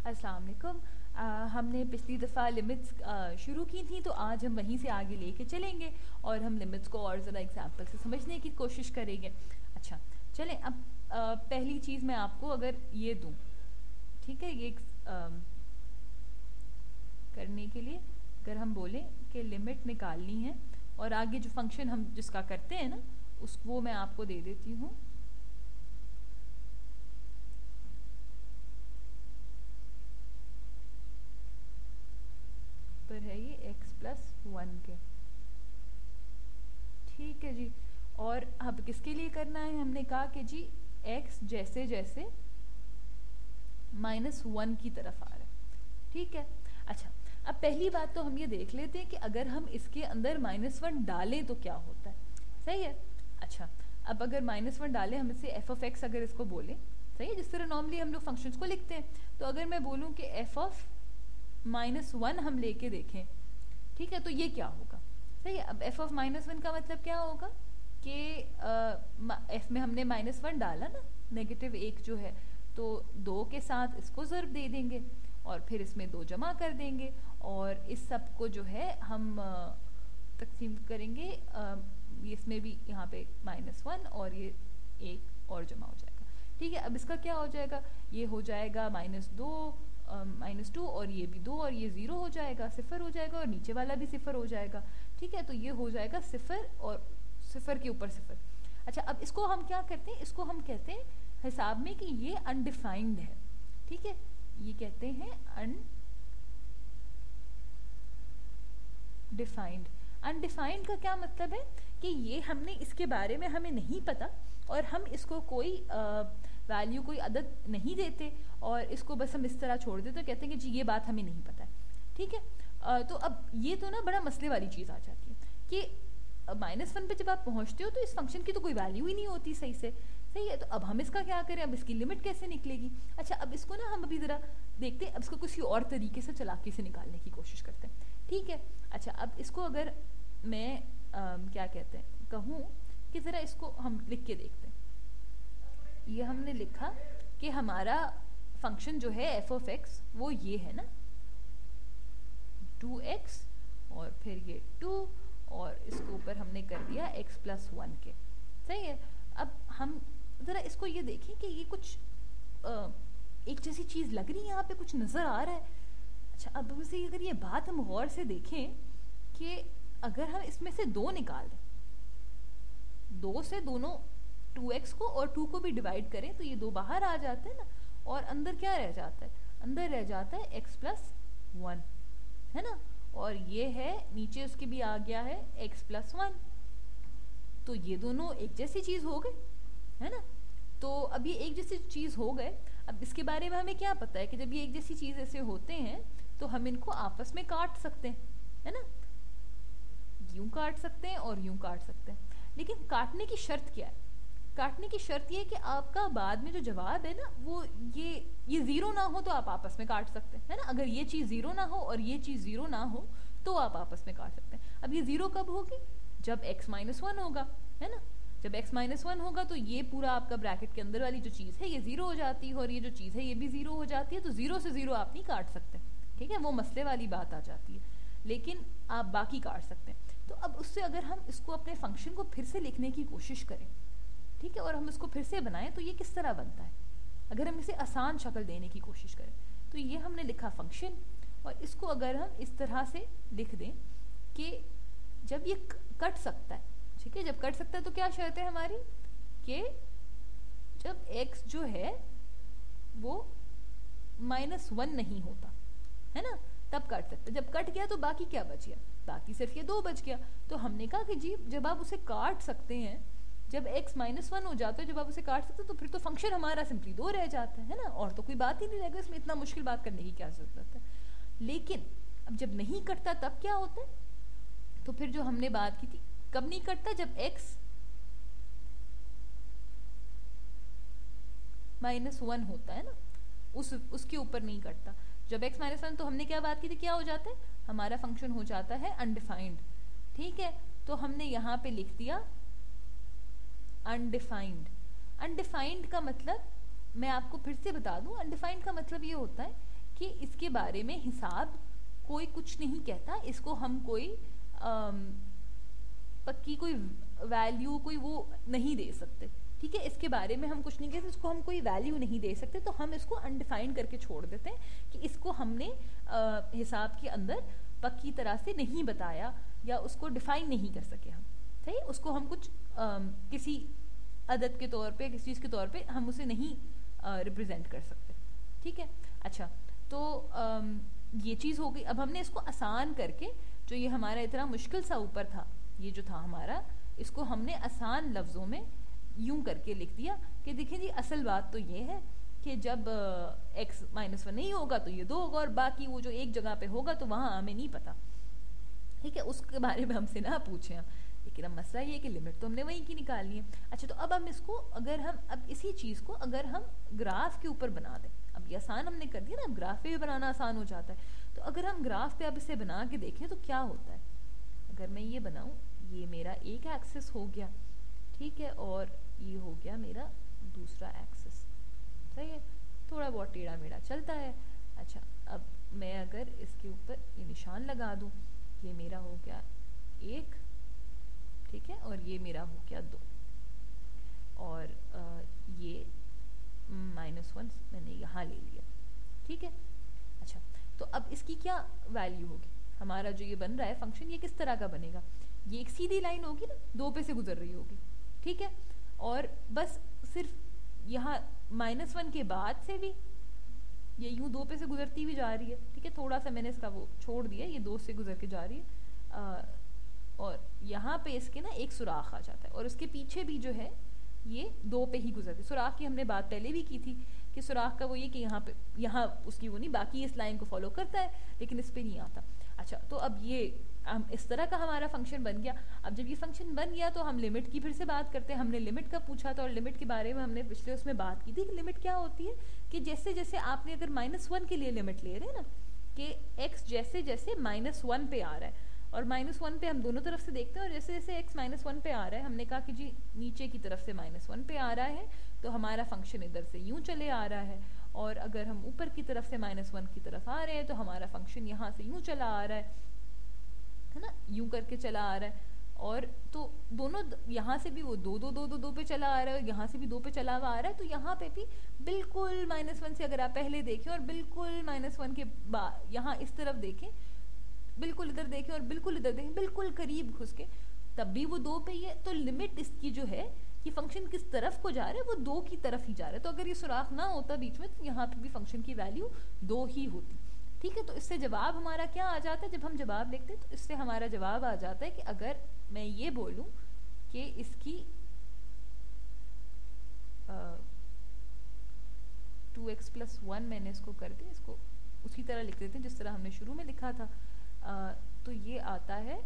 अस्सलाम वालेकुम। हमने पिछली दफ़ा लिमिट्स शुरू की थी, तो आज हम वहीं से आगे लेके चलेंगे और हम लिमिट्स को और ज़रा एग्जाम्पल से समझने की कोशिश करेंगे। अच्छा, चलें अब पहली चीज़ मैं आपको अगर ये दूँ, ठीक है, ये करने के लिए अगर हम बोलें कि लिमिट निकालनी है और आगे जो फंक्शन हम जिसका करते हैं ना वो मैं आपको दे देती हूँ। पर है ये x+1 के, ठीक है जी। और अब किसके लिए करना है, हमने कहा कि जी x जैसे जैसे -1 की तरफ आ रहा है, ठीक है। अच्छा, अब पहली बात तो हम ये देख लेते हैं कि अगर हम इसके अंदर -1 डालें तो क्या होता है, सही है। अच्छा, अब अगर -1 डालें, हम इसे f(x) अगर इसको बोलें, सही है, जिस तरह नॉर्मली हम लोग फंक्शंस को लिखते हैं, तो अगर मैं बोलूँ कि f(-1) हम लेके देखें, ठीक है, तो ये क्या होगा, सही है। अब f(-1) का मतलब क्या होगा कि f में हमने -1 डाला ना, -1 जो है, तो 2 के साथ इसको ज़र्ब दे देंगे और फिर इसमें 2 जमा कर देंगे और इस सब को जो है हम तकसीम करेंगे, इसमें भी यहाँ पे -1 और ये 1 और जमा हो जाएगा, ठीक है। अब इसका क्या हो जाएगा, ये हो जाएगा -2 और ये भी 2 और ये 0 हो जाएगा, 0 हो जाएगा और नीचे वाला भी 0 हो जाएगा, ठीक है। तो ये हो जाएगा 0 और 0 के ऊपर 0। अच्छा, अब इसको हम क्या करते हैं, इसको हम कहते हैं हिसाब में कि ये अनडिफाइंड है, ठीक है, ये कहते हैं अनडिफाइंड। अनडिफाइंड का क्या मतलब है कि ये हमने इसके बारे में हमें नहीं पता और हम इसको कोई वैल्यू, कोई अदद नहीं देते और इसको बस हम इस तरह छोड़ देते, तो कहते हैं कि जी ये बात हमें नहीं पता है, ठीक है। तो अब ये तो ना बड़ा मसले वाली चीज़ आ जाती है कि -1 पे जब आप पहुंचते हो तो इस फंक्शन की तो कोई वैल्यू ही नहीं होती सही से, सही है। तो अब हम इसका क्या करें, अब इसकी लिमिट कैसे निकलेगी। अच्छा, अब इसको ना हम अभी ज़रा देखते हैं, अब इसको किसी और तरीके से चालाकी से निकालने की कोशिश करते हैं, ठीक है। अच्छा, अब इसको अगर मैं क्या कहते हैं कहूँ कि ज़रा इसको हम लिख के देखते हैं। ये हमने लिखा कि हमारा फंक्शन जो है f(x) वो ये है ना, 2x और फिर ये 2 और इसके ऊपर हमने कर दिया x+1 के, सही है। अब हम ज़रा इसको ये देखें कि ये कुछ एक जैसी चीज़ लग रही है, यहाँ पे कुछ नज़र आ रहा है। अच्छा, अब उसे अगर ये बात हम गौर से देखें कि अगर हम इसमें से 2 निकाल दें, 2 से दोनों 2x को और 2 को भी डिवाइड करें तो ये 2 बाहर आ जाते हैं ना, और अंदर क्या रह जाता है, अंदर रह जाता है x+1, है ना, और ये है नीचे उसके भी आ गया है x+1, तो ये दोनों एक जैसी चीज़ हो गई, है ना। तो अब ये एक जैसी चीज़ हो गए, अब इसके बारे में हमें क्या पता है कि जब ये एक जैसी चीज़ ऐसे होते हैं तो हम इनको आपस में काट सकते हैं, है ना, यूं काट सकते हैं और यूं काट सकते हैं। लेकिन काटने की शर्त क्या है, काटने की शर्त ये है कि आपका बाद में जो जवाब है ना वो ये 0 ना हो तो आप आपस में काट सकते हैं, है ना। अगर ये चीज़ 0 ना हो और ये चीज़ 0 ना हो तो आप आपस में काट सकते हैं। अब ये 0 कब होगी, जब x-1 होगा, है ना। जब x-1 होगा तो ये पूरा आपका ब्रैकेट के अंदर वाली जो चीज़ है ये 0 हो जाती है और ये जो चीज़ है ये भी 0 हो जाती है, तो 0 से 0 आप नहीं काट सकते, ठीक है, वो मसले वाली बात आ जाती है, लेकिन आप बाकी काट सकते हैं। तो अब उससे अगर हम इसको अपने फंक्शन को फिर से लिखने की कोशिश करें, ठीक है, और हम इसको फिर से बनाएं तो ये किस तरह बनता है, अगर हम इसे आसान शक्ल देने की कोशिश करें तो ये हमने लिखा फंक्शन, और इसको अगर हम इस तरह से लिख दें कि जब ये कट सकता है, ठीक है, जब कट सकता है तो क्या शर्त है हमारी कि जब x जो है वो -1 नहीं होता, है ना, तब काट सकते। जब कट गया तो बाकी क्या बच गया, बाकी सिर्फ ये 2 बच गया। तो हमने कहा कि जी जब आप उसे काट सकते हैं, जब x-1 हो जाता है, जब आप उसे काट सकते हैं तो फिर तो फंक्शन हमारा सिंपली 2 रह जाता है ना, और तो कोई बात ही नहीं रहेगा, इसमें इतना मुश्किल बात करने की क्या जरूरत है। लेकिन अब जब नहीं कटता तब क्या होता है, तो फिर जो हमने बात की थी, कब नहीं कटता, जब x-1 होता है ना, उसके ऊपर नहीं कटता। जब x-1 तो हमने क्या बात की थी, क्या हो जाता है, हमारा फंक्शन हो जाता है अनडिफाइंड, ठीक है। तो हमने यहाँ पे लिख दिया अनडिफाइंड। अनडिफाइंड का मतलब मैं आपको फिर से बता दूं, अनडिफाइंड का मतलब ये होता है कि इसके बारे में हिसाब कोई कुछ नहीं कहता, इसको हम कोई पक्की कोई वैल्यू कोई वो नहीं दे सकते, ठीक है। इसके बारे में हम कुछ नहीं कहते, इसको हम कोई वैल्यू नहीं दे सकते, तो हम इसको अनडिफाइंड करके छोड़ देते हैं कि इसको हमने हिसाब के अंदर पक्की तरह से नहीं बताया या उसको डिफाइन नहीं कर सके हम, सही। उसको हम कुछ किसी अदद के तौर पे, किसी चीज़ के तौर पे हम उसे नहीं रिप्रेजेंट कर सकते, ठीक है। अच्छा, तो ये चीज़ हो गई। अब हमने इसको आसान करके, जो ये हमारा इतना मुश्किल सा ऊपर था, ये जो था हमारा, इसको हमने आसान लफ्ज़ों में यूं करके लिख दिया कि देखिए जी, असल बात तो ये है कि जब x-1 नहीं होगा तो ये 2 होगा, और बाकी वो जो एक जगह पे होगा तो वहाँ हमें नहीं पता, ठीक है, उसके बारे में हमसे ना पूछें। लेकिन अब मसला ये है कि लिमिट तो हमने वहीं की निकालनी है। अच्छा, तो अब हम इसको, अगर हम अब इसी चीज़ को अगर हम ग्राफ के ऊपर बना दें, अब ये आसान हमने कर दिया ना, अब ग्राफ पे भी बनाना आसान हो जाता है। तो अगर हम ग्राफ पे अब इसे बना के देखें तो क्या होता है। अगर मैं ये बनाऊं, ये मेरा एक एक्सिस हो गया, ठीक है, और ये हो गया मेरा दूसरा एक्सिस, सही है, थोड़ा बहुत टेढ़ा मेढ़ा चलता है। अच्छा, अब मैं अगर इसके ऊपर ये निशान लगा दूं, ये मेरा हो गया 1, ठीक है, और ये मेरा हो गया 2, और ये -1 मैंने यहाँ ले लिया, ठीक है। अच्छा, तो अब इसकी क्या वैल्यू होगी, हमारा जो ये बन रहा है फंक्शन, ये किस तरह का बनेगा। ये एक सीधी लाइन होगी ना, 2 पे से गुजर रही होगी, ठीक है, और बस सिर्फ यहाँ -1 के बाद से भी ये यूं 2 पे से गुजरती हुई जा रही है, ठीक है। थोड़ा सा मैंने इसका वो छोड़ दिया, ये 2 से गुजर के जा रही है, और यहाँ पे इसके ना एक सुराख आ जाता है, और उसके पीछे भी जो है ये 2 पे ही गुजरती है। सुराख की हमने बात पहले भी की थी कि सुराख का वो ये कि यहाँ पे, यहाँ उसकी वो नहीं, बाकी इस लाइन को फॉलो करता है लेकिन इस पे नहीं आता। अच्छा, तो अब ये हम इस तरह का हमारा फंक्शन बन गया। अब जब ये फंक्शन बन गया तो हम लिमिट की फिर से बात करते हैं। हमने लिमिट का पूछा था, और लिमिट के बारे में हमने पिछले उसमें बात की थी कि लिमिट क्या होती है, कि जैसे जैसे आपने अगर -1 के लिए लिमिट ले रहे हैं ना, कि x जैसे जैसे -1 पे आ रहा है, और -1 पे हम दोनों तरफ से देखते हैं, और जैसे जैसे x -1 पे आ रहा है, हमने कहा कि जी नीचे की तरफ से -1 पे आ रहा है तो हमारा फंक्शन इधर से यूं चले आ रहा है, और अगर हम ऊपर की तरफ से -1 की तरफ आ रहे हैं तो हमारा फंक्शन यहाँ से यूं चला आ रहा है ना, यूं करके चला आ रहा है। और तो दोनों, यहाँ से भी वो 2 पे चला आ रहा है, यहाँ से भी 2 पे चला हुआ आ रहा है, तो यहाँ पे भी बिल्कुल -1 से अगर आप पहले देखें और बिल्कुल -1 के बाद यहाँ इस तरफ देखें, बिल्कुल इधर देखें और बिल्कुल इधर देखें, बिल्कुल करीब घुस के, तब भी वो 2 पे ही है। तो लिमिट इसकी जो है कि फंक्शन किस तरफ को जा रहा है, वो 2 की तरफ ही जा रहा है। तो अगर ये सुराख ना होता बीच में तो यहाँ पे भी फंक्शन की वैल्यू 2 ही होती, ठीक है। तो इससे जवाब हमारा क्या आ जाता है, जब हम जवाब लिखते हैं तो इससे हमारा जवाब आ जाता है कि अगर मैं ये बोलूं कि इसकी 2x+1 मैंने इसको कर दिया, इसको उसी तरह लिख देते हैं जिस तरह हमने शुरू में लिखा था। तो ये आता है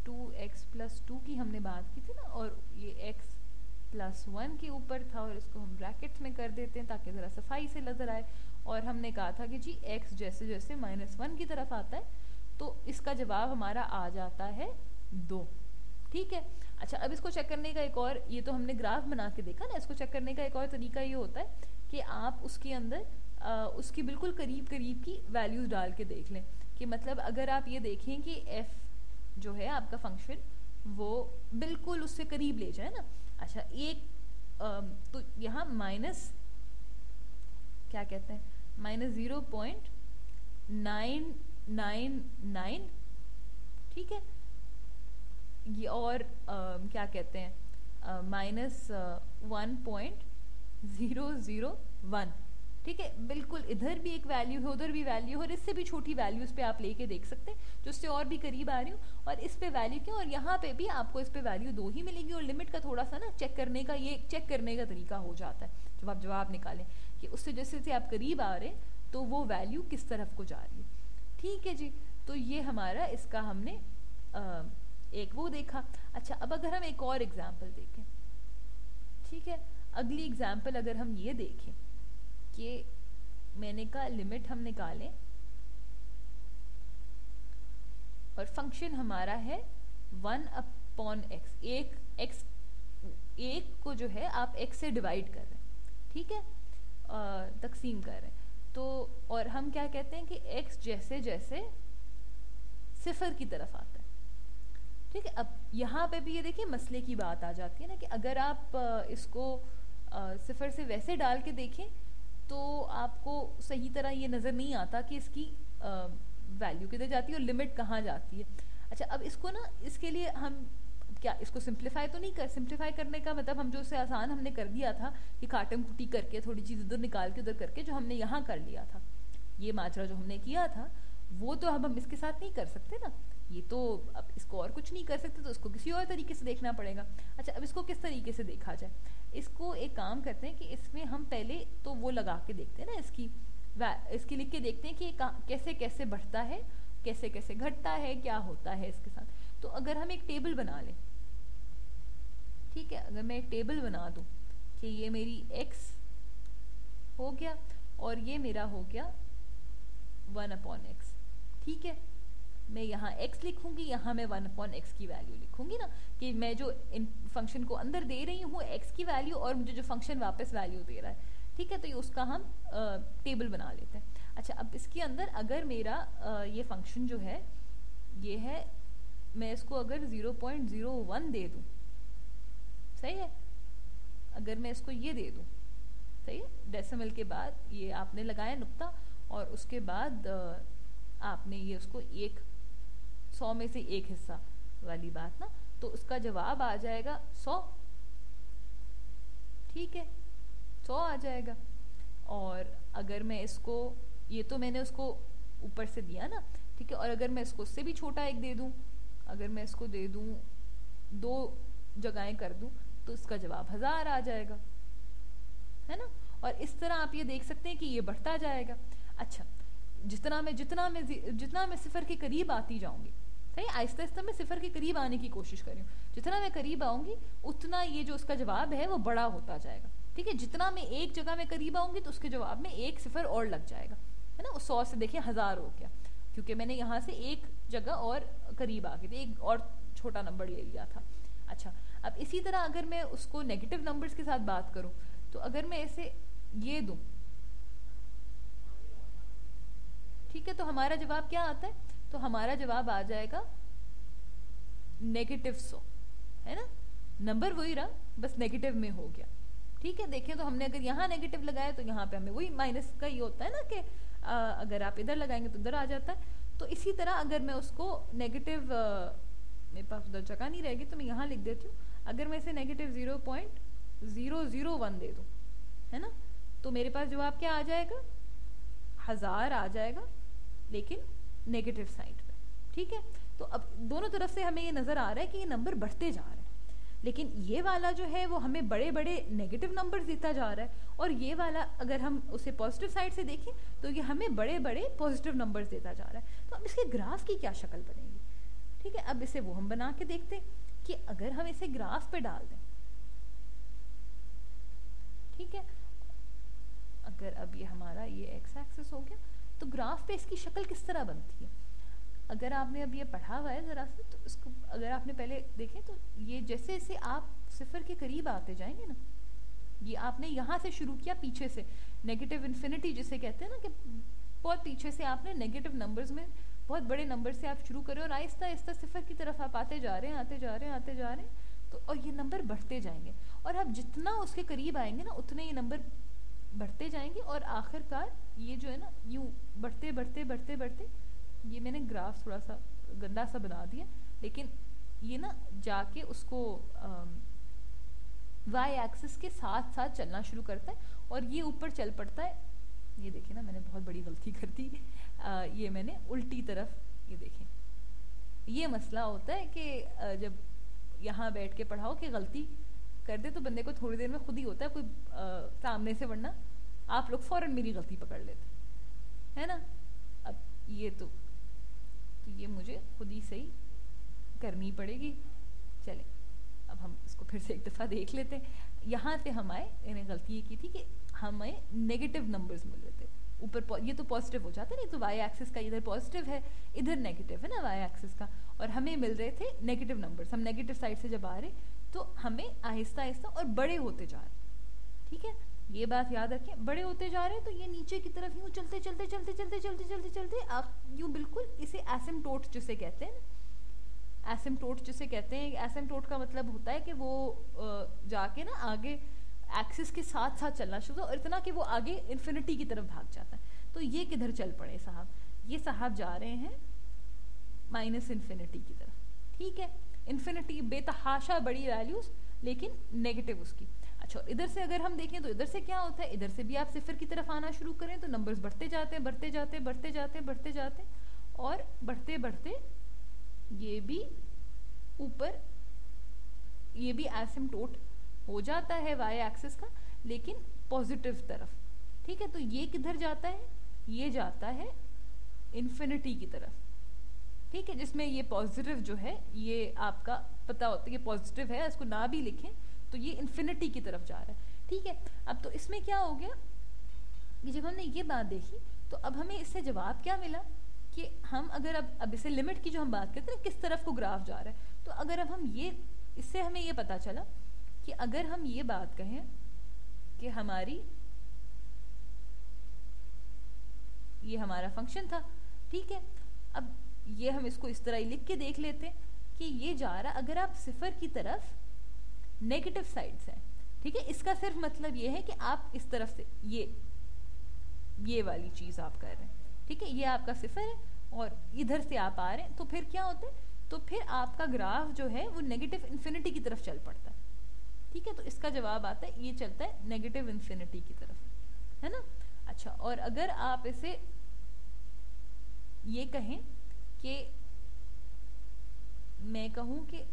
2x+2 की हमने बात की थी ना, और ये x+1 के ऊपर था, और इसको हम ब्रैकेट्स में कर देते हैं ताकि ज़रा सफाई से नजर आए। और हमने कहा था कि जी x जैसे जैसे -1 की तरफ आता है तो इसका जवाब हमारा आ जाता है 2, ठीक है। अच्छा, अब इसको चेक करने का एक और, ये तो हमने ग्राफ बना के देखा ना, इसको चेक करने का एक और तरीका ये होता है कि आप उसके अंदर उसकी बिल्कुल करीब करीब की वैल्यूज डाल के देख लें, कि मतलब अगर आप ये देखें कि f जो है आपका फंक्शन वो बिल्कुल उससे करीब ले जाए ना। अच्छा, एक तो यहाँ क्या कहते हैं, -0.999, ठीक है, ये और क्या कहते हैं -1.001, ठीक है। बिल्कुल इधर भी एक वैल्यू है, उधर भी वैल्यू है, और इससे भी छोटी वैल्यूज पे आप लेके देख सकते हैं जो उससे और भी करीब आ रही हो, और इस पे वैल्यू क्यों, और यहाँ पे भी आपको इस पे वैल्यू 2 ही मिलेगी। और लिमिट का थोड़ा सा ना चेक करने का, ये चेक करने का तरीका हो जाता है जब आप जवाब निकालें कि उससे जैसे जैसे आप करीब आ रहे हैं तो वो वैल्यू किस तरफ को जा रही है, ठीक है जी। तो ये हमारा इसका हमने एक वो देखा। अच्छा, अब अगर हम एक और एग्जाम्पल देखें, ठीक है, अगली एग्जाम्पल अगर हम ये देखें कि मैंने कहा लिमिट हम निकालें और फंक्शन हमारा है 1/x, एक को जो है आप x से डिवाइड कर रहे हैं, ठीक है, तकसीम कर रहे हैं। तो और हम क्या कहते हैं कि x जैसे जैसे सिफर की तरफ आता है, ठीक है। अब यहाँ पे भी ये देखिए मसले की बात आ जाती है ना कि अगर आप इसको सिफर से वैसे डाल के देखें तो आपको सही तरह ये नज़र नहीं आता कि इसकी वैल्यू किधर जाती है और लिमिट कहाँ जाती है। अच्छा, अब इसको ना इसके लिए हम क्या इसको सिंप्लीफाई तो नहीं कर, सिंप्लीफाई करने का मतलब हम जो उसे आसान हमने कर दिया था कि काटम कुटी करके थोड़ी चीज़ उधर निकाल के उधर करके जो हमने यहाँ कर लिया था, ये माजरा जो हमने किया था वो तो अब हम इसके साथ नहीं कर सकते ना, ये तो अब इसको और कुछ नहीं कर सकते तो इसको किसी और तरीके से देखना पड़ेगा। अच्छा, अब इसको किस तरीके से देखा जाए, इसको एक काम करते हैं कि इसमें हम पहले तो वो लगा के देखते हैं ना, इसकी लिख के देखते हैं कि कैसे कैसे बढ़ता है, कैसे कैसे घटता है, क्या होता है इसके साथ। तो अगर हम एक टेबल बना लें, ठीक है, अगर मैं एक टेबल बना दूं कि ये मेरी x हो गया और ये मेरा हो गया 1/x, ठीक है, मैं यहाँ x लिखूंगी, यहाँ मैं 1/x की वैल्यू लिखूंगी ना, कि मैं जो इन फंक्शन को अंदर दे रही हूँ x की वैल्यू और मुझे जो फंक्शन वापस वैल्यू दे रहा है, ठीक है, तो ये उसका हम टेबल बना लेते हैं। अच्छा, अब इसके अंदर अगर मेरा ये फंक्शन जो है ये है, मैं इसको अगर 0.01 दे दूं, सही है, अगर मैं इसको ये दे दूं, सही है, डेसिमल के बाद ये आपने लगाया नुक्ता और उसके बाद आपने ये उसको 100 में से एक हिस्सा वाली बात ना, तो उसका जवाब आ जाएगा 100, ठीक है, 100 आ जाएगा। और अगर मैं इसको, ये तो मैंने उसको ऊपर से दिया ना, ठीक है, और अगर मैं इसको उससे भी छोटा एक दे दूं, अगर मैं इसको दे दूं 2 जगहें कर दूं तो इसका जवाब 1000 आ जाएगा, है ना। और इस तरह आप ये देख सकते हैं कि ये बढ़ता जाएगा। अच्छा, जितना मैं सिफर के करीब आती जाऊंगी, सही, आहिस्ता आहिस्ता मैं सिफर के करीब आने की कोशिश कर रही हूँ, जितना मैं करीब आऊंगी उतना ये जो उसका जवाब है वो बड़ा होता जाएगा, ठीक है। जितना मैं एक जगह में करीब आऊंगी तो उसके जवाब में एक सिफर और लग जाएगा, है ना। 100 से देखिए 1000 हो गया, क्योंकि मैंने यहाँ से एक जगह और करीब आ गई थी, एक और छोटा नंबर ले लिया था। अच्छा, अब इसी तरह अगर मैं उसको नेगेटिव नंबर्स के साथ बात करूं, तो अगर मैं इसे ये दूं, ठीक है, तो हमारा जवाब क्या आता है, तो हमारा जवाब आ जाएगा -100, है ना, नंबर वही रहा, बस नेगेटिव में हो गया, ठीक है। देखें तो हमने अगर यहाँ नेगेटिव लगाया तो यहाँ पे हमें वही माइनस का ही होता है ना, कि अगर आप इधर लगाएंगे तो इधर आ जाता है। तो इसी तरह अगर मैं उसको नेगेटिव, मेरे पास उधर जगह नहीं रहेगी तो मैं यहाँ लिख देती हूँ, अगर मैं इसे -0.001 दे दूँ, है ना, तो मेरे पास जवाब क्या आ जाएगा, 1000 आ जाएगा, लेकिन नेगेटिव साइड पे, ठीक है। तो अब दोनों तरफ से हमें ये नजर आ रहा है कि ये नंबर बढ़ते जा रहे हैं, लेकिन ये वाला जो है वो हमें बड़े बड़े नेगेटिव नंबर्स देता जा रहा है, और ये वाला अगर हम उसे पॉजिटिव साइड से देखें तो ये हमें बड़े बड़े पॉजिटिव नंबर्स देता जा रहा है। तो अब इसके ग्राफ की क्या शक्ल बनेगी, ठीक है, अब इसे वो हम बना के देखते हैं कि अगर हम इसे ग्राफ पे डाल दें, ठीक है, अगर अब ये हमारा ये एक्स एक्सिस हो गया तो ग्राफ पे इसकी शक्ल किस तरह बनती है। अगर आपने अब ये पढ़ा हुआ है जरा सा, तो इसको अगर आपने पहले देखें तो ये जैसे जैसे आप सिफर के करीब आते जाएंगे ना, ये आपने यहाँ से शुरू किया पीछे से, नेगेटिव इन्फिनिटी जिसे कहते हैं ना, कि बहुत पीछे से आपने नेगेटिव नंबर्स में बहुत बड़े नंबर से आप शुरू करें और आहिस्ता आहिस्ता सिफर की तरफ आप आते जा रहे हैं, आते जा रहे हैं, आते जा रहे हैं, तो और ये नंबर बढ़ते जाएंगे, और आप जितना उसके करीब आएंगे ना उतने ये नंबर बढ़ते जाएंगे, और आखिरकार ये जो है ना यूं बढ़ते बढ़ते बढ़ते बढ़ते, ये मैंने ग्राफ थोड़ा सा गंदा सा बना दिया, लेकिन ये ना जाके उसको वाई एक्सिस के साथ साथ चलना शुरू करता है और ये ऊपर चल पड़ता है। ये देखें ना, मैंने बहुत बड़ी गलती कर दी, ये मैंने उल्टी तरफ, ये देखें, ये मसला होता है कि जब यहाँ बैठ के पढ़ाओ कि गलती कर दे तो बंदे को थोड़ी देर में खुद ही होता है कोई सामने से, वरना आप लोग फौरन मेरी गलती पकड़ लेते है ना। अब ये तो ये मुझे खुद ही सही करनी पड़ेगी। चले अब हम इसको फिर से एक दफ़ा देख लेते हैं। यहाँ से हम आए, इन्हें गलती ये की थी कि हमें नेगेटिव नंबर्स मिल रहे थे ऊपर, ये तो पॉजिटिव हो जाता है, नहीं तो वाई एक्सिस का इधर पॉजिटिव है इधर नेगेटिव है ना वाई एक्सिस का, और हमें मिल रहे थे नेगेटिव नंबर्स। हम नेगेटिव साइड से जब आ रहे तो हमें आहिस्ता आहिस्ता और बड़े होते जा रहे, ठीक है, ये बात याद रखें, बड़े होते जा रहे हैं तो ये नीचे की तरफ यूं चलते चलते चलते चलते चलते चलते चलते आप यूं बिल्कुल इसे एसिम्प्टोट जिसे कहते हैं, एसिम्प्टोट जिसे कहते हैं, एसिम्प्टोट का मतलब होता है कि वो जाके ना आगे एक्सिस के साथ साथ चलना शुरू और इतना कि वो आगे इन्फिनिटी की तरफ भाग जाता है। तो ये किधर चल पड़े साहब, ये साहब जा रहे हैं माइनस इन्फिनिटी की तरफ। ठीक है, इन्फिनिटी बेतहाशा बड़ी वैल्यूज लेकिन नेगेटिव उसकी। अच्छा, इधर से अगर हम देखें तो इधर से क्या होता है, इधर से भी आप सिफर की तरफ आना शुरू करें तो नंबर्स बढ़ते जाते हैं बढ़ते जाते हैं बढ़ते जाते हैं बढ़ते जाते हैं और बढ़ते बढ़ते ये भी ऊपर, ये भी एसिम्प्टोट हो जाता है वाई एक्सिस का, लेकिन पॉजिटिव तरफ। ठीक है, तो ये किधर जाता है, ये जाता है इन्फिनिटी की तरफ। ठीक है, जिसमें ये पॉजिटिव जो है ये आपका पता होता है कि पॉजिटिव है, इसको ना भी लिखें तो ये इन्फिनिटी की तरफ जा रहा है। ठीक है, अब तो इसमें क्या हो गया कि जब हमने ये बात देखी तो अब हमें इससे जवाब क्या मिला कि हम अगर अब इसे लिमिट की जो हम बात करते हैं किस तरफ को ग्राफ जा रहा है, तो अगर अब हम ये, इससे हमें ये पता चला कि अगर हम ये बात कहें कि हमारी, ये हमारा फंक्शन था। ठीक है, अब ये हम इसको इस तरह ही लिख के देख लेते हैं कि ये जा रहा, अगर आप सिफर की तरफ नेगेटिव साइड से, ठीक है, इसका सिर्फ मतलब ये है कि आप इस तरफ से ये वाली चीज आप कर रहे हैं। ठीक है, ये आपका सिफर है और इधर से आप आ रहे हैं, तो फिर क्या होता है, तो फिर आपका ग्राफ जो है वो नेगेटिव इन्फिनिटी की तरफ चल पड़ता है। ठीक है, तो इसका जवाब आता है ये चलता है नेगेटिव इन्फिनिटी की तरफ, है ना। अच्छा, और अगर आप इसे ये कहें कि मैं कहूं कि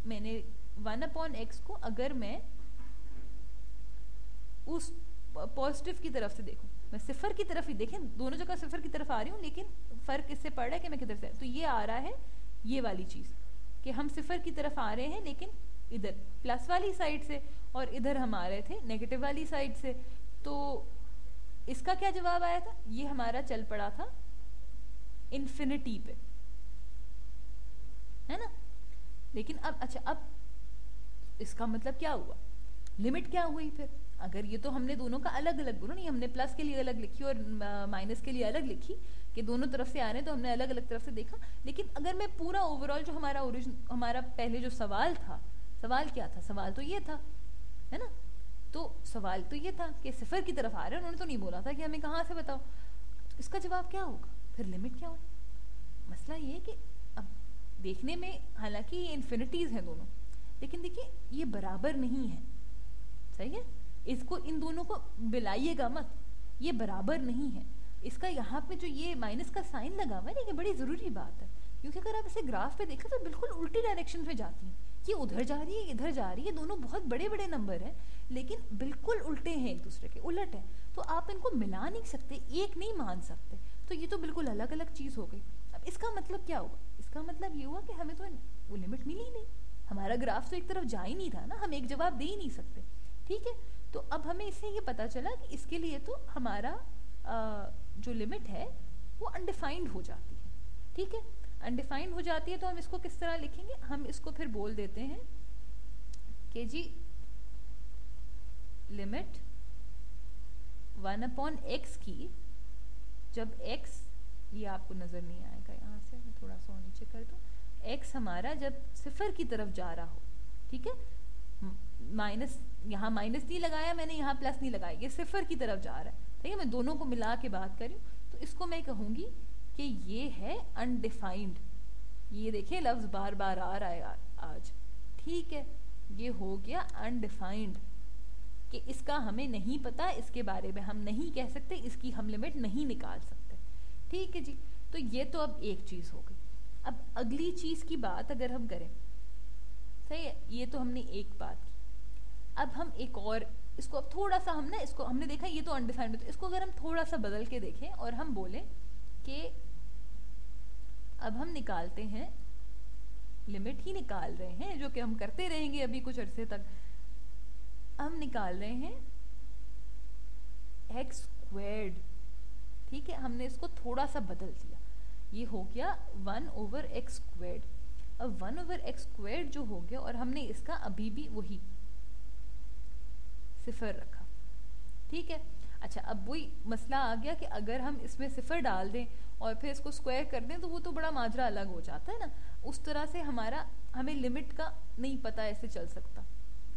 मैंने 1/x को अगर मैं उस पॉजिटिव की तरफ से देखूं, मैं सिफर की तरफ ही, देखें दोनों जगह सिफर की तरफ आ रही हूँ लेकिन फर्क इससे पड़ रहा है कि मैं किधर से, तो ये आ रहा है ये वाली चीज कि हम सिफर की तरफ आ रहे हैं लेकिन इधर प्लस वाली साइड से और इधर हम आ रहे थे नेगेटिव वाली साइड से। तो इसका क्या जवाब आया था, ये हमारा चल पड़ा था इन्फिनिटी पे, है ना। लेकिन अब अच्छा, अब इसका मतलब क्या हुआ, लिमिट क्या हुई फिर, अगर ये तो हमने दोनों का अलग अलग बोला नहीं, हमने प्लस के लिए अलग लिखी और माइनस के लिए अलग लिखी कि दोनों तरफ से आ रहे हैं तो हमने अलग अलग तरफ से देखा। लेकिन अगर मैं पूरा ओवरऑल जो हमारा पहले जो सवाल था, सवाल क्या था, सवाल तो ये था, है ना, तो सवाल तो ये था कि सिफर की तरफ आ रहे हैं, उन्होंने तो नहीं बोला था कि हमें कहाँ से बताओ, तो इसका जवाब क्या होगा, फिर लिमिट क्या होगी। मसला ये कि अब देखने में हालांकि ये इन्फिनिटीज हैं दोनों, लेकिन देखिए ये बराबर नहीं है, सही है, इसको इन दोनों को मिलाइएगा मत, ये बराबर नहीं है। इसका यहाँ पे जो ये माइनस का साइन लगा हुआ है ना, ये बड़ी जरूरी बात है, क्योंकि अगर आप इसे ग्राफ पे देखें तो बिल्कुल उल्टी डायरेक्शन में जाती है, ये उधर जा रही है इधर जा रही है, दोनों बहुत बड़े बड़े नंबर हैं लेकिन बिल्कुल उल्टे हैं, एक दूसरे के उलट है, तो आप इनको मिला नहीं सकते, एक नहीं मान सकते, तो ये तो बिल्कुल अलग अलग चीज हो गई। अब इसका मतलब क्या हुआ, इसका मतलब ये हुआ कि हमें तो वो लिमिट मिली ही नहीं, हमारा ग्राफ तो एक तरफ जा ही नहीं था ना, हम एक जवाब दे ही नहीं सकते। ठीक है, तो अब हमें इससे ये पता चला कि इसके लिए तो हमारा जो लिमिट है वो अनडिफाइंड हो जाती है। ठीक है, अनडिफाइंड हो जाती है तो हम इसको किस तरह लिखेंगे, हम इसको फिर बोल देते हैं कि जी लिमिट 1/x की, जब x, ये आपको नजर नहीं आएगा यहाँ से, मैं थोड़ा सा नीचे कर दूं, x हमारा जब सिफर की तरफ जा रहा हो, ठीक है, माइनस, यहाँ माइनस नहीं लगाया मैंने, यहाँ प्लस नहीं लगाया, ये सिफर की तरफ जा रहा है, ठीक है, मैं दोनों को मिला के बात कर रही हूँ, तो इसको मैं कहूंगी कि ये है अनडिफाइंड। ये देखिए लफ्ज बार बार आ रहा है आज, ठीक है, ये हो गया अनडिफाइंड, कि इसका हमें नहीं पता, इसके बारे में हम नहीं कह सकते, इसकी हम लिमिट नहीं निकाल सकते। ठीक है जी, तो ये तो अब एक चीज हो गई। अब अगली चीज की बात अगर हम करें, सही है, ये तो हमने एक बात की, अब हम एक और इसको, अब थोड़ा सा हम ना, इसको हमने देखा ये तो अनडिफाइंड, तो इसको अगर हम थोड़ा सा बदल के देखें और हम बोले कि अब हम निकालते हैं, लिमिट ही निकाल रहे हैं, जो कि हम करते रहेंगे अभी कुछ अरसे तक, हम निकाल रहे हैं x²। ठीक है, हमने इसको थोड़ा सा बदल दिया, ये हो गया 1/x²। अब 1/x² जो हो गया और हमने इसका अभी भी वही सिफर रखा। ठीक है। अच्छा, अब वही मसला आ गया कि अगर हम इसमें सिफर डाल दें और फिर इसको स्क्वायर कर दें तो वो तो बड़ा माजरा अलग हो जाता है ना। उस तरह से हमें लिमिट का नहीं पता ऐसे चल सकता।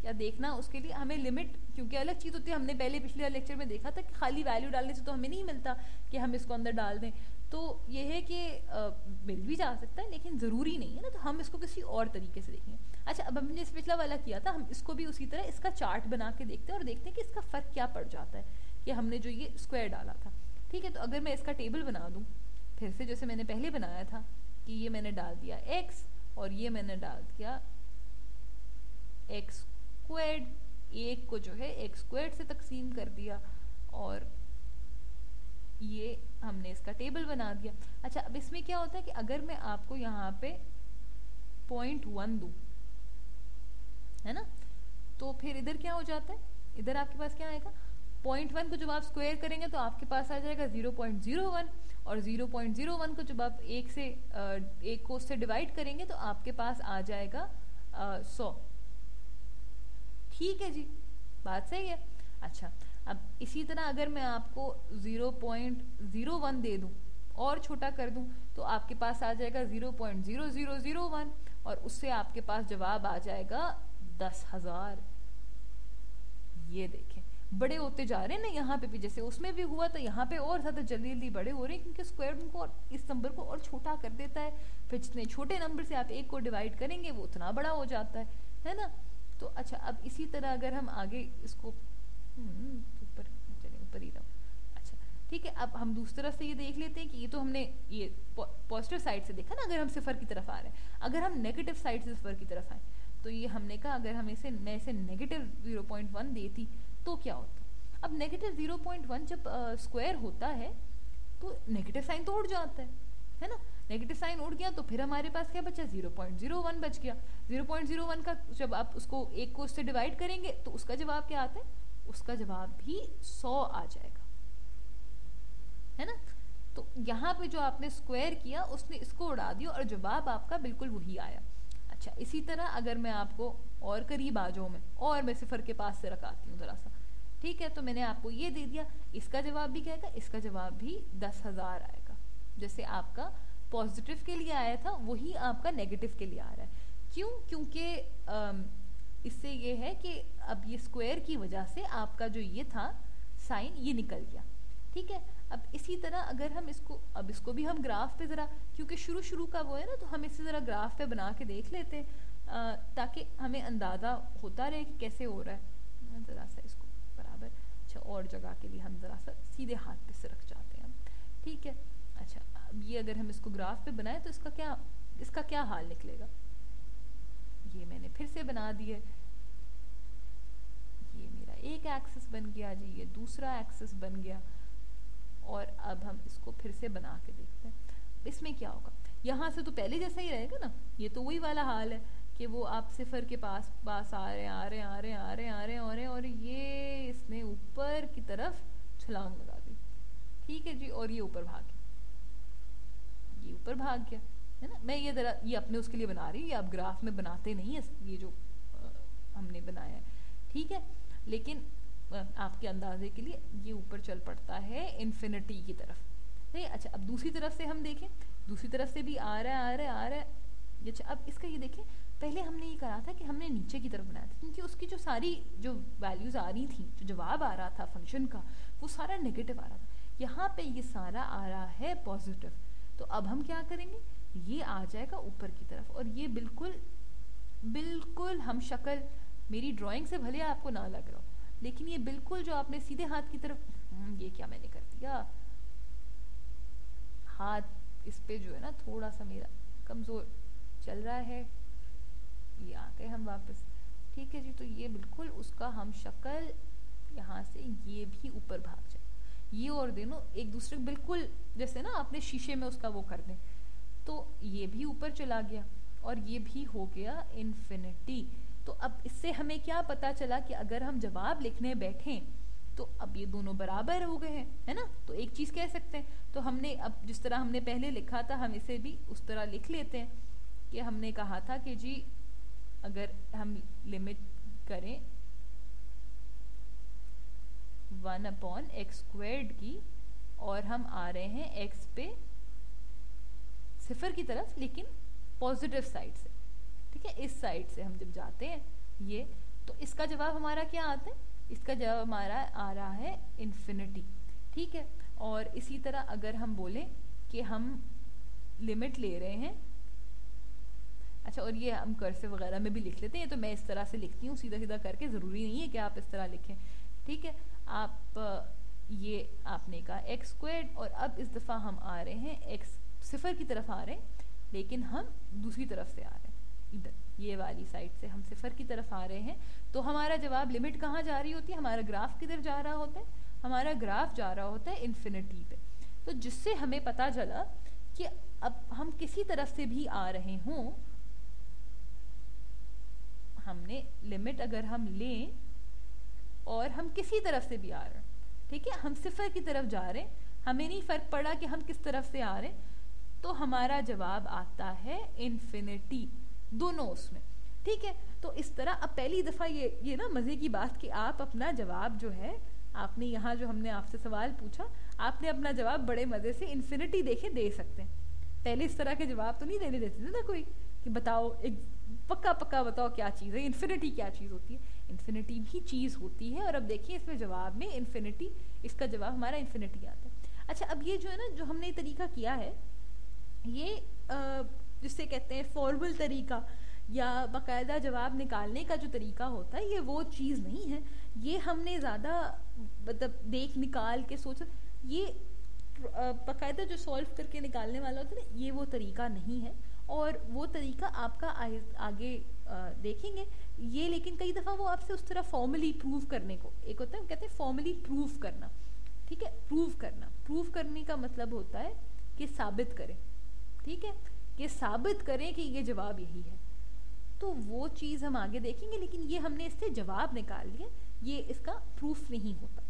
क्या देखना उसके लिए हमें लिमिट, क्योंकि अलग चीज़ होती है। हमने पहले पिछले लेक्चर में देखा था कि खाली वैल्यू डालने से तो हमें नहीं मिलता कि हम इसको अंदर डाल दें। तो ये है कि मिल भी जा सकता है लेकिन ज़रूरी नहीं है ना, तो हम इसको किसी और तरीके से देखेंगे। अच्छा, अब हमने जैसे पिछला वाला किया था, हम इसको भी उसी तरह इसका चार्ट बना के देखते हैं और देखते हैं कि इसका फ़र्क क्या पड़ जाता है कि हमने जो ये स्क्वायर डाला था। ठीक है, तो अगर मैं इसका टेबल बना दूँ फिर से जैसे मैंने पहले बनाया था कि ये मैंने डाल दिया x और ये मैंने डाल दिया एक्स स्क्वायर्ड, एक को जो है एक्स स्क्वायर्ड से तकसीम कर दिया और ये हमने इसका टेबल बना दिया। अच्छा, अब इसमें क्या होता है कि अगर मैं आपको यहाँ पे 0.1 दूं, है ना, तो फिर इधर क्या हो जाता है, इधर आपके पास क्या आएगा, 0.1 को जब आप स्क्वायर करेंगे तो आपके पास आ जाएगा 0.01 और 0.01 को जब आप एक को उससे डिवाइड करेंगे तो आपके पास आ जाएगा 100। ठीक है जी, बात सही है। अच्छा, अब इसी तरह अगर मैं आपको 0.01 दे दूं और छोटा कर दूं तो आपके पास आ जाएगा 0.0001 और उससे आपके पास जवाब आ जाएगा 10,000। ये देखें, बड़े होते जा रहे हैं ना, यहाँ पे भी जैसे उसमें भी हुआ तो यहाँ पे और ज्यादा जल्दी जल्दी बड़े हो रहे हैं क्योंकि स्क्वायर उनको और इस नंबर को और छोटा कर देता है। फिर जितने छोटे नंबर से आप एक को डिवाइड करेंगे वो उतना बड़ा हो जाता है ना। तो अच्छा, अब इसी तरह अगर हम आगे इसको ऊपर चलिए, ऊपर ही रहो। अच्छा ठीक है, अब हम दूसरी तरफ से ये देख लेते हैं कि ये तो हमने ये पॉजिटिव साइड से देखा ना, अगर हम सिफर की तरफ आ रहे हैं। अगर हम नेगेटिव साइड से सिफर की तरफ आए तो ये हमने कहा अगर हम मैं इसे नेगेटिव 0.1 देती तो क्या होता। अब नेगेटिव 0.1 जब स्क्वायर होता है तो नेगेटिव साइन तो उड़ जाता है ना। नेगेटिव साइन उड़ गया तो फिर हमारे पास क्या बचा, 0.01 बच गया। 0.01 का जब आप उसको एक को उससे डिवाइड करेंगे तो उसका जवाब क्या आता है, उसका जवाब भी 100 आ जाएगा, है ना। तो यहाँ पे जो आपने स्क्वायर किया उसने इसको उड़ा दिया और जवाब आपका बिल्कुल वही आया। अच्छा, इसी तरह अगर मैं आपको और करीब आ जाऊं, मैं और मैं सिफर के पास से रखाती हूँ जरा सा, ठीक है, तो मैंने आपको ये दे दिया, इसका जवाब भी क्या आएगा, इसका जवाब भी 10,000 आएगा। जैसे आपका पॉजिटिव के लिए आया था वही आपका नेगेटिव के लिए आ रहा है। क्यों, क्योंकि इससे ये है कि अब ये स्क्वायर की वजह से आपका जो ये था साइन ये निकल गया। ठीक है, अब इसी तरह अगर हम इसको भी हम ग्राफ पे जरा, क्योंकि शुरू का वो है ना, तो हम इसे जरा ग्राफ पे बना के देख लेते हैं ताकि हमें अंदाजा होता रहे कि कैसे हो रहा है। जरा सा इसको बराबर, अच्छा, और जगह के लिए हम जरा सा सीधे हाथ पे से रख जाते हैं। ठीक है, अच्छा, अब ये अगर हम इसको ग्राफ पे बनाए तो इसका क्या हाल निकलेगा। ये मैंने फिर से बना दिए, ये मेरा एक एक्सिस बन गया जी, ये दूसरा एक्सिस बन गया। और अब हम इसको फिर से बना के देखते हैं इसमें क्या होगा। यहाँ से तो पहले जैसा ही रहेगा ना, ये तो वही वाला हाल है कि वो आप सिफर के पास आ रहे हैं और ये इसने ऊपर की तरफ छलांग लगा दी। ठीक है जी, और ये ऊपर भाग गया, है ना। मैं ये अपने उसके लिए बना रही हूँ, ये आप ग्राफ में बनाते नहीं है ये जो हमने बनाया है, ठीक है, लेकिन आपके अंदाजे के लिए ये ऊपर चल पड़ता है इन्फिनिटी की तरफ। नहीं, अच्छा, अब दूसरी तरफ से हम देखें, दूसरी तरफ से भी आ रहा है। अच्छा, अब इसका ये देखें, पहले हमने ये करा था कि हमने नीचे की तरफ बनाया था क्योंकि उसकी जो सारी जो वैल्यूज आ रही थी, जो जवाब आ रहा था फंक्शन का, वो सारा नेगेटिव आ रहा था। यहाँ पे ये सारा आ रहा है पॉजिटिव। तो अब हम क्या करेंगे, ये आ जाएगा ऊपर की तरफ और ये बिल्कुल हम शक्ल, मेरी ड्राइंग से भले आपको ना लग रहा हो, लेकिन ये बिल्कुल जो आपने सीधे हाथ की तरफ, ये क्या मैंने कर दिया, हाथ इस पे जो है ना थोड़ा सा मेरा कमजोर चल रहा है, ये आ गए हम वापस। ठीक है जी, तो ये बिल्कुल उसका हम शक्ल यहाँ से ये भी ऊपर भाग जाए, ये और दोनों एक दूसरे बिल्कुल जैसे ना आपने शीशे में उसका वो कर दें, तो ये भी ऊपर चला गया और ये भी हो गया इन्फिनिटी। तो अब इससे हमें क्या पता चला कि अगर हम जवाब लिखने बैठें तो अब ये दोनों बराबर हो गए हैं, है ना। तो एक चीज कह सकते हैं, तो हमने अब जिस तरह हमने पहले लिखा था हम इसे भी उस तरह लिख लेते हैं कि हमने कहा था कि जी अगर हम लिमिट करें 1/x² की, और हम आ रहे हैं x पे सिफर की तरफ, लेकिन पॉजिटिव साइड से, ठीक है, इस साइड से हम जब जाते हैं ये, तो इसका जवाब हमारा क्या आता है, इसका जवाब हमारा आ रहा है इन्फिनिटी, ठीक है। और इसी तरह अगर हम बोलें कि हम लिमिट ले रहे हैं, अच्छा, और ये हम कर्सिव वगैरह में भी लिख लेते हैं, तो मैं इस तरह से लिखती हूँ सीधा सीधा करके, ज़रूरी नहीं है कि आप इस तरह लिखें, ठीक है। आप ये आपने कहा x², और अब इस दफ़ा हम आ रहे हैं x सिफर की तरफ आ रहे हैं, लेकिन हम दूसरी तरफ से आ रहे हैं, इधर ये वाली साइड से हम सिफर की तरफ आ रहे हैं। तो हमारा जवाब लिमिट कहाँ जा रही होती है, हमारा ग्राफ किधर जा रहा होता है, हमारा ग्राफ जा रहा होता है इन्फिनिटी पे। तो जिससे हमें पता चला कि अब हम किसी तरफ से भी आ रहे हों, हमने लिमिट अगर हम लें और हम किसी तरफ से भी आ रहे हैं, ठीक है, हम सिफर की तरफ जा रहे हैं, हमें नहीं फर्क पड़ा कि हम किस तरफ से आ रहे हैं, तो हमारा जवाब आता है इन्फिनिटी, दोनों उसमें, ठीक है। तो इस तरह अब पहली दफा ये ना मजे की बात कि आप अपना जवाब जो है, आपने यहाँ जो हमने आपसे सवाल पूछा, आपने अपना जवाब बड़े मजे से इन्फिनिटी देखे दे सकते हैं। पहले इस तरह के जवाब तो नहीं देने देते थे ना कोई, कि बताओ एक पक्का पक्का बताओ क्या चीज़ है, इन्फिनिटी क्या चीज़ होती है, इन्फिनिटी भी चीज़ होती है। और अब देखिए इसमें जवाब में इन्फिनिटी, इसका जवाब हमारा इन्फिनिटी आता है। अच्छा, अब ये जो है ना, जो हमने तरीका किया है, ये जिससे कहते हैं फॉर्मल तरीका या बाकायदा जवाब निकालने का जो तरीका होता है, ये वो चीज़ नहीं है। ये हमने ज़्यादा मतलब देख निकाल के सोच, ये बाकायदा जो सॉल्व करके निकालने वाला होता है ना, ये वो तरीका नहीं है। और वो तरीका आपका आगे देखेंगे ये, लेकिन कई दफ़ा वो आपसे उस तरह फॉर्मली प्रूव करने को, एक होता है कहते हैं फॉर्मली प्रूव करना, ठीक है, प्रूव करने का मतलब होता है कि साबित करें, ठीक है, कि साबित करें कि ये जवाब यही है, तो वो चीज़ हम आगे देखेंगे। लेकिन ये हमने इससे जवाब निकाल लिया, ये इसका प्रूफ नहीं होता,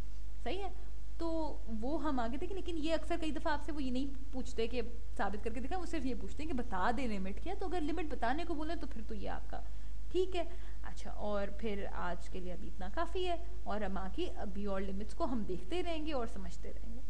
सही है, तो वो हम आगे देखें। लेकिन ये अक्सर कई दफ़ा आपसे वो ये नहीं पूछते कि साबित करके दिखा, वो सिर्फ ये पूछते हैं कि बता दे लिमिट क्या, तो अगर लिमिट बताने को बोले तो फिर तो ये आपका ठीक है। अच्छा, और फिर आज के लिए अभी इतना काफ़ी है, और हम आगे अभी और लिमिट्स को हम देखते रहेंगे और समझते रहेंगे।